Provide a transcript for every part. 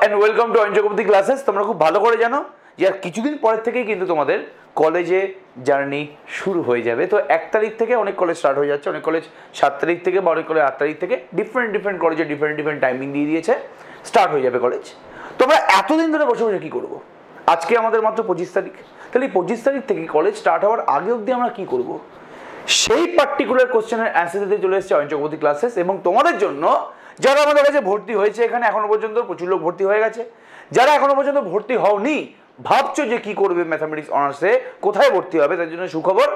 And welcome to Ayan Chakraborty classes. তোমরা খুব ভালো করে জানো যে আর কিছুদিন পরের থেকেই কিন্তু তোমাদের কলেজে জার্নি শুরু হয়ে যাবে। তো 1 তারিখ থেকে অনেক কলেজ স্টার্ট হয়ে যাচ্ছে, অনেক কলেজ 7 তারিখ থেকে বা অনেক কলেজ 8 তারিখ থেকে ডিফারেন্ট কলেজে ডিফারেন্ট টাইমিং দিয়ে দিয়েছে, স্টার্ট হয়ে যাবে কলেজ। তোমরা এতদিন ধরে বসে বসে কী করবো? আজকে আমাদের মাত্র 25 তারিখ, তাহলে এই 25 তারিখ থেকে কলেজ স্টার্ট হওয়ার আগে অবধি আমরা কী করবো, সেই পার্টিকুলার কোশ্চেনের অ্যান্সার দিতে চলে এসেছে অয়ন চক্রবর্তী ক্লাসেস। এবং তোমাদের জন্য যারা আমাদের কাছে ভর্তি হয়েছে, এখানে এখনো পর্যন্ত প্রচুর লোক ভর্তি হয়ে গেছে, যারা এখনো পর্যন্ত ভর্তি হওনি, ভাবছো যে কি করবে ম্যাথামেটিক্স অনার্সে, কোথায় ভর্তি হবে, তার জন্য সুখবর,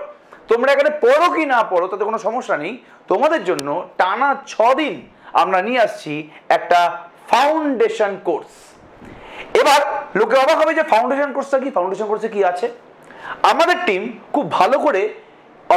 তোমরা এখানে পড়ো কি না পড়ো তাতে কোনো সমস্যা নেই। তোমাদের জন্য টানা 6 দিন আমরা নিয়ে আসছি একটা ফাউন্ডেশন কোর্স। এবার লোকে অবাক হবে যে ফাউন্ডেশন কোর্সটা কি, ফাউন্ডেশন কোর্সে কি আছে। আমাদের টিম খুব ভালো করে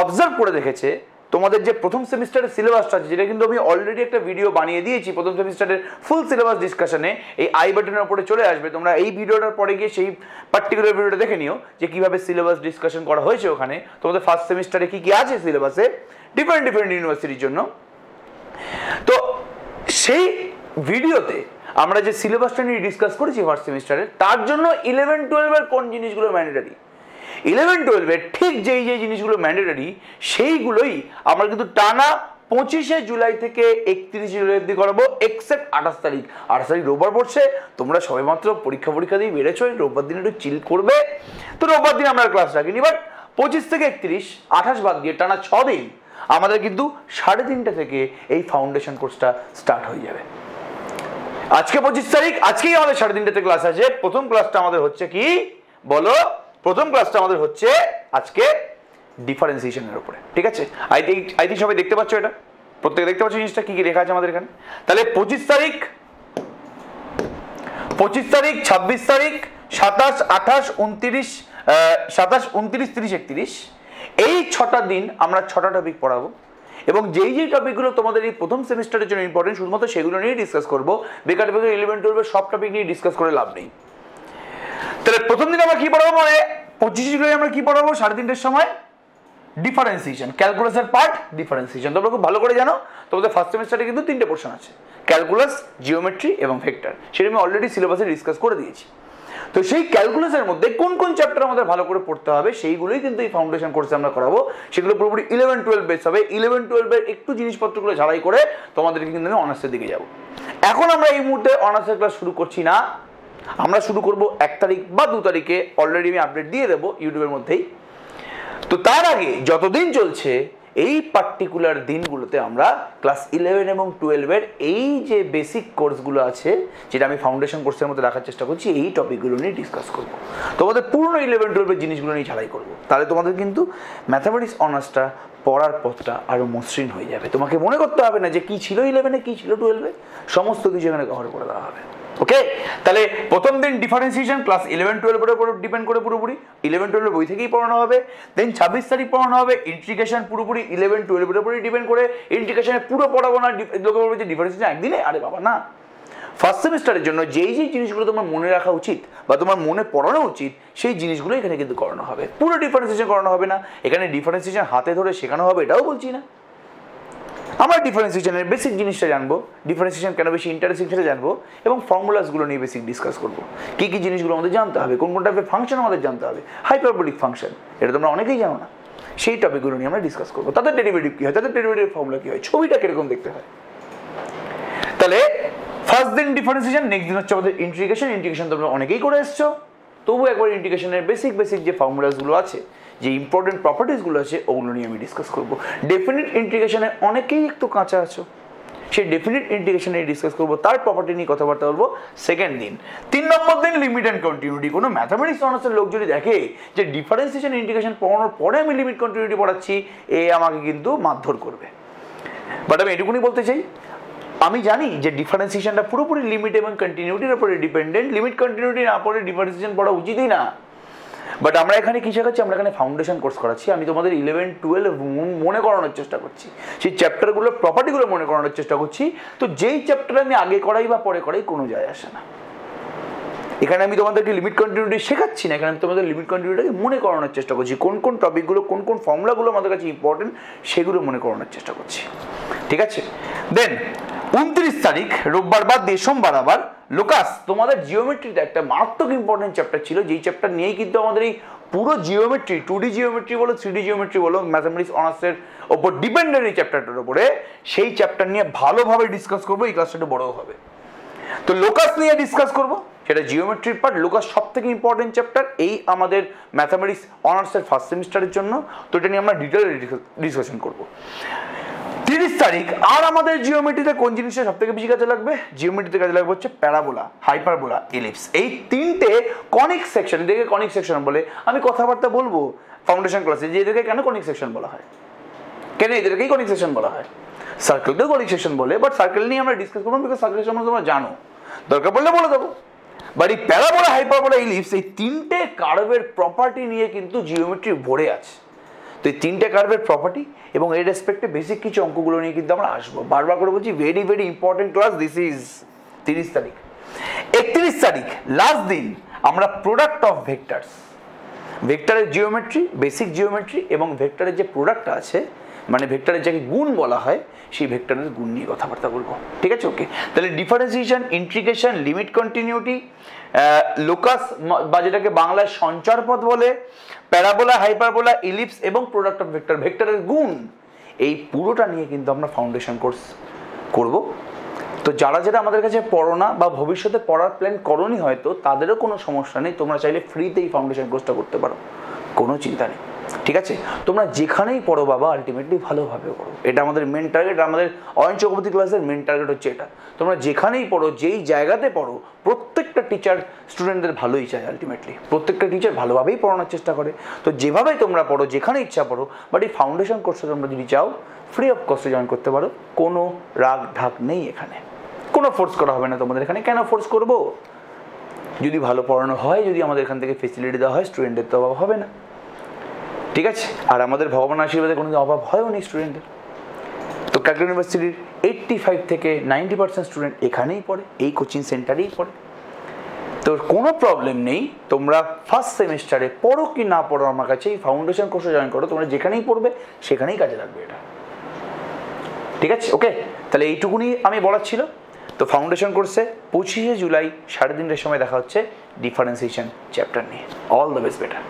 অবজার্ভ করে দেখেছে তোমাদের যে প্রথম সেমিস্টারের সিলেবাসটা আছে, যেটা কিন্তু আমি অলরেডি একটা ভিডিও বানিয়ে দিয়েছি প্রথম সেমিস্টারের ফুল সিলেবাস ডিসকাশনে, এই আই বাটনের উপরে চলে আসবে, তোমরা এই ভিডিওটার পরে গিয়ে সেই পার্টিকুলার ভিডিওটা দেখে নিও যে কিভাবে সিলেবাস ডিসকাশন করা হয়েছে। ওখানে তোমাদের ফার্স্ট সেমিস্টারে কি কি আছে সিলেবাসে ডিফারেন্ট ইউনিভার্সিটির জন্য। তো সেই ভিডিওতে আমরা যে সিলেবাসটা নিয়ে ডিসকাস করেছি ফার্স্ট সেমিস্টারে, তার জন্য 11-12 কোন জিনিসগুলো ম্যান্ডেটরি, 11-12 ঠিক যেই জিনিসগুলো ম্যান্ডেটরি সেইগুলোই আমরা কিন্তু টানা 25শে জুলাই থেকে 31শে জুলাই অব্দি করাবো, এক্সেপ্ট 28 তারিখ। 28 তারিখ রোববার পড়ছে, তোমরা সবাই মাত্র পরীক্ষা দিয়ে বেড়েছো, রোববার দিন একটু চিল করবে, তো রোববার দিন আমরা ক্লাস রাখিনি। বাট 25 থেকে 31, 28 বাদ দিয়ে টানা 6 দিন আমাদের কিন্তু 3:30 থেকে এই ফাউন্ডেশন কোর্সটা স্টার্ট হয়ে যাবে। আজকে 25 তারিখ, আজকেই আমাদের 3:30 ক্লাস আছে। প্রথম ক্লাসটা আমাদের হচ্ছে কি বলো? প্রথম ক্লাসটা আমাদের হচ্ছে আজকে ডিফারেন্সিয়েশনের উপরে, ঠিক আছে? আই থিঙ্ক সবাই দেখতে পাচ্ছ, এটা প্রত্যেকে দেখতে পাচ্ছ জিনিসটা কি কি লেখা আছে আমাদের এখানে। তাহলে 25 তারিখ, 26 তারিখ, 26 তারিখ, 27, 28, 29, 27, 29, 30, 31, এই 6টা দিন আমরা 6টা টপিক পড়াবো। এবং যেই টপিকগুলো তোমাদের এই প্রথম সেমিস্টারের জন্য ইম্পর্টেন্ট, শুধুমাত্র সেগুলো নিয়েই ডিসকাস করবো। বেকার 11-12 সব টপিক নিয়ে ডিসকাস করে লাভ নেই। তাহলে প্রথম দিন আমরা কি পড়াবো, মানে 25 জুলাই আমরা কি পড়াবো 3:30টার সময়? ডিফারেন্সিয়েশন, ক্যালকুলাসের পার্ট ডিফারেন্সিয়েশন। তোমরা খুব ভালো করে জানো তোমাদের ফার্স্ট সেমিস্টারে কিন্তু 3টে পোর্শন আছে, ক্যালকুলাস, জিওমেট্রি এবং ভেক্টর। সেটা আমি অলরেডি সিলেবাসে ডিসকাস করে দিয়েছি। তো সেই ক্যালকুলাসের মধ্যে কোন কোন চ্যাপ্টার আমাদের ভালো করে পড়তে হবে সেইগুলোই কিন্তু এই ফাউন্ডেশন কোর্সে আমরা করাবো। সেগুলো পুরোপুরি 11-12 বেস হবে। 11-12 একটু জিনিসপত্রগুলো ঝালাই করে তোমাদেরকে কিন্তু আমি অনার্সের দিকে যাব। এখন আমরা এই মুহূর্তে অনার্সের ক্লাস শুরু করছি না, আমরা শুরু করব 1 তারিখ বা 2 তারিখে, অলরেডি আমি আপডেট দিয়ে দেবো ইউটিউবের মধ্যেই। তো তার আগে যতদিন চলছে এই পার্টিকুলার দিনগুলোতে আমরা ক্লাস 11 এবং 12 এই যে বেসিক কোর্সগুলো আছে, যেটা আমি ফাউন্ডেশন কোর্সের মধ্যে রাখার চেষ্টা করছি, এই টপিকগুলো নিয়ে ডিসকাস করব। তোমাদের পুরনো 11-12 জিনিসগুলো নিয়ে ঝালাই করব। তাহলে তোমাদের কিন্তু ম্যাথামেটিক্স অনার্সটা পড়ার পথটা আরও মসৃণ হয়ে যাবে। তোমাকে মনে করতে হবে না যে কি ছিল 11-এ, কি ছিল 12-এ, সমস্ত কিছু এখানে কভার করে দেওয়া হবে। ওকে, তাহলে প্রথম দিন ডিফারেন্সিয়েশন ক্লাস 11-12 উপর ডিপেন্ড করে, পুরোপুরি 11-12 বই থেকেই পড়ানো হবে। দেন 26 তারিখ পড়ানো হবে ইন্টিগ্রেশন, পুরোপুরি 11-12 উপরে ডিপেন্ড করে। ইন্টিগ্রেশনে পুরো পড়াবো না, লোকে বলবে যে ডিফারেন্সিয়েশন একদিনে, আরে বাবা না। ফার্স্ট সেমিস্টারের জন্য যেই জিনিসগুলো তোমার মনে রাখা উচিত বা তোমার মনে পড়ানো উচিত, সেই জিনিসগুলো এখানে কিন্তু করানো হবে। পুরো ডিফারেন্সিয়েশন করানো হবে না, এখানে ডিফারেন্সিয়েশন হাতে ধরে শেখানো হবে এটাও বলছি না। আমরা ডিফারেন্সিয়েশনের বেসিক জিনিসটা জানবো, ডিফারেন্সিয়েশন কেন বেশি ইন্টারেস্টিং সেটা জানবো, এবং ফর্মুলাসগুলো নিয়ে বেসিক ডিসকাস করবো। কী কী জিনিসগুলো আমাদের জানতে হবে, কোন কোন টাইপের ফাংশন আমাদের জানতে হবে, হাইপারবোলিক ফাংশন, এটা তোমরা অনেকেই জানো না, সেই টপিকগুলো নিয়ে আমরা ডিসকাস করবো। তাদের ডেরিভেটিভ কী হয়, তাদের ডেরিভেটিভ ফর্মুলা কী হয়, ছবিটা কীরকম দেখতে হয়। তাহলে ফার্স্ট দিন ডিফারেন্সিয়েশন, নেক্সট দিন হচ্ছে আমাদের ইন্টিগ্রেশন। ইন্টিগ্রেশন তোমরা অনেকেই করে এসছো, তবু একবার ইন্টিগ্রেশনের বেসিক যে ফর্মুলাসগুলো আছে, যে ইম্পর্টেন্ট প্রপার্টিসগুলো আছে, ওগুলো নিয়ে আমি ডিসকাস করবো। ডেফিনিট ইন্টিগ্রেশনে অনেকেই একটু কাঁচা আছো, সেই ডেফিনিট ইন্টিগ্রেশনে ডিসকাস করবো, তার প্রপার্টি নিয়ে কথাবার্তা বলবো সেকেন্ড দিন। 3 নম্বর দিন লিমিট অ্যান্ড কন্টিনিউটি। কোনো ম্যাথামেটিক্স অনার্সের লোক যদি দেখে যে ডিফারেন্সিয়েশন ইন্টিগ্রেশন পড়ানোর পরে আমি লিমিট কন্টিনিউটি পড়াচ্ছি, এ আমাকে কিন্তু মারধর করবে। বাট আমি এটুকুনি বলতে চাই, আমি জানি যে ডিফারেন্সিয়েশনটা পুরোপুরি লিমিট এবং কন্টিনিউটির উপরে ডিপেন্ডেন্ট। লিমিট কন্টিনিউটি না পড়ে ডিফারেন্সিয়েশন পড়া উচিতই না। বাট আমরা এখানে কী শেখাচ্ছি, আমরা এখানে ফাউন্ডেশন কোর্স করাচ্ছি। আমি তোমাদের 11-12 মনে করানোর চেষ্টা করছি, সেই চ্যাপ্টারগুলোর প্রপার্টিগুলো মনে করানোর চেষ্টা করছি। তো যেই চ্যাপ্টার আমি আগে করাই বা পরে করাই কোনো যায় আসে না। এখানে আমি তোমাদেরকে লিমিট কন্টিনিউটি শেখাচ্ছি না, এখানে আমি তোমাদের লিমিট কন্টিনিউটিকে মনে করানোর চেষ্টা করছি। কোন কোন টপিকগুলো, কোন কোন ফর্মুলাগুলো আমাদের কাছে ইম্পর্টেন্ট, সেগুলো মনে করানোর চেষ্টা করছি, ঠিক আছে? দেন 29 তারিখ রোববার বাদ দিয়ে সোমবার আবার লোকাস তোমাদের জিওমেট্রিতে একটা মারাত্মক ইম্পর্টেন্ট চ্যাপ্টার ছিল, যেই চ্যাপ্টার নিয়েই কিন্তু আমাদের এই পুরো জিওমেট্রি, 2D জিওমেট্রি বলো 3D জিওমেট্রি বলো, ম্যাথামেটিক্স অনার্সের ওপর ডিপেন্ডেন্ট এই চ্যাপ্টারটার উপরে, সেই চ্যাপ্টার নিয়ে ভালোভাবে ডিসকাস করবো। এই ক্লাসটা একটু বড়ও হবে, তো লোকাস নিয়ে ডিসকাস করবো, সেটা জিওমেট্রির পার্ট। লোকাস সব থেকে ইম্পর্টেন্ট চ্যাপ্টার এই আমাদের ম্যাথামেটিক্স অনার্সের ফার্স্ট সেমিস্টারের জন্য, তো এটা নিয়ে আমরা ডিটেলে ডিসকাশন করবো। 30 তারিখ আর আমাদের জিওমেট্রিতে কোন জিনিসটা সব থেকে বেশি কাজে লাগবে? জিওমেট্রিতে কাজে লাগবে হচ্ছে প্যারাবোলা, হাইপারবোলা, এলিপস। এই তিনটে কনিক সেকশন, এদেরকে কনিক সেকশন বলে। আমি কথাবার্তা বলবো ফাউন্ডেশন ক্লাসে যে এদেরকে কেন কনিক সেকশন বলা হয়, কেন এদেরকেই কনিক সেকশন বলা হয়। সার্কেলকেও কনিক সেকশন বলে, বাট সার্কেল নিয়ে আমরা ডিসকাস করবো, বিকজ সার্কেল সম্বন্ধে তোমরা জানো, দরকার পড়লে বলে দেবো। বাট এই প্যারাবোলা, হাইপারবোলা, এলিপস, এই তিনটে কার্ভের প্রপার্টি নিয়ে কিন্তু জিওমেট্রি ভরে আছে। তো এই তিনটে কার্ভের প্রপার্টি এবং এর রেসপেক্টে বেসিক কিছু অঙ্কগুলো নিয়ে কিন্তু আমরা আসবো। বারবার করে বলছি, very very important class this is. 30 তারিখ, 31 তারিখ লাস্ট দিন, আমরা প্রোডাক্ট অফ ভেক্টরস, ভেক্টরের জিওমেট্রি, বেসিক জিওমেট্রি এবং ভেক্টরের যে প্রোডাক্টটা আছে, মানে ভেক্টরের যাকে গুণ বলা হয়, সেই ভেক্টরের গুণ নিয়ে কথাবার্তা বলবো। ঠিক আছে, ওকে। তাহলে differentiation, integration, limit continuity, locus বা যেটাকে বাংলায় সঞ্চার পথ বলে, প্যারাবোলা, হাইপারবোলা, ইলিপস এবং প্রোডাক্ট অফ ভেক্টর, ভেক্টরের গুণ, এই পুরোটা নিয়ে কিন্তু আমরা ফাউন্ডেশন কোর্স করব। তো যারা যারা আমাদের কাছে পড়ো না বা ভবিষ্যতে পড়ার প্ল্যান করোনি হয়তো, তাদেরও কোনো সমস্যা নেই, তোমরা চাইলে ফ্রিতে এই ফাউন্ডেশন কোর্সটা করতে পারো, কোনো চিন্তা নেই। ঠিক আছে, তোমরা যেখানেই পড়ো বাবা, আলটিমেটলি ভালোভাবে পড়ো, এটা আমাদের মেন টার্গেট। আমাদের অয়ন চক্রবর্তী ক্লাসের মেন টার্গেট হচ্ছে এটা। তোমরা যেখানেই পড়ো, যেই জায়গাতে পড়ো, প্রত্যেকটা টিচার স্টুডেন্টদের ভালোই চায়। আলটিমেটলি প্রত্যেকটা টিচার ভালোভাবেই পড়ানোর চেষ্টা করে। তো যেভাবেই তোমরা পড়ো, যেখানে ইচ্ছা পড়ো, বাট এই ফাউন্ডেশন কোর্সে তোমরা যদি চাও ফ্রি অফ কস্টে জয়েন করতে পারো, কোনো রাগ ঢাক নেই এখানে, কোনো ফোর্স করা হবে না তোমাদের এখানে। কেন ফোর্স করব? যদি ভালো পড়ানো হয়, যদি আমাদের এখান থেকে ফেসিলিটি দেওয়া হয়, স্টুডেন্টের তো অভাব হবে না। ঠিক আছে, আর আমাদের ভগবান আশীর্বাদে কোনো অভাব হয়ও নি স্টুডেন্টের। তো ক্যালকাটা ইউনিভার্সিটির 85 থেকে 90% স্টুডেন্ট এখানেই পড়ে, এই কোচিং সেন্টারেই পড়ে। তো কোনো প্রবলেম নেই, তোমরা ফার্স্ট সেমিস্টারে পড়ো কি না পড়ো, আমার কাছে এই ফাউন্ডেশন কোর্সে জয়েন করো, তোমরা যেখানেই পড়বে সেখানেই কাজে লাগবে এটা। ঠিক আছে, ওকে। তাহলে এইটুকুনি আমি বলার ছিল। তো ফাউন্ডেশন কোর্সে 25 জুলাই 3:30টার সময় দেখা হচ্ছে ডিফারেন্সিয়েশন চ্যাপ্টার নিয়ে। All the best better.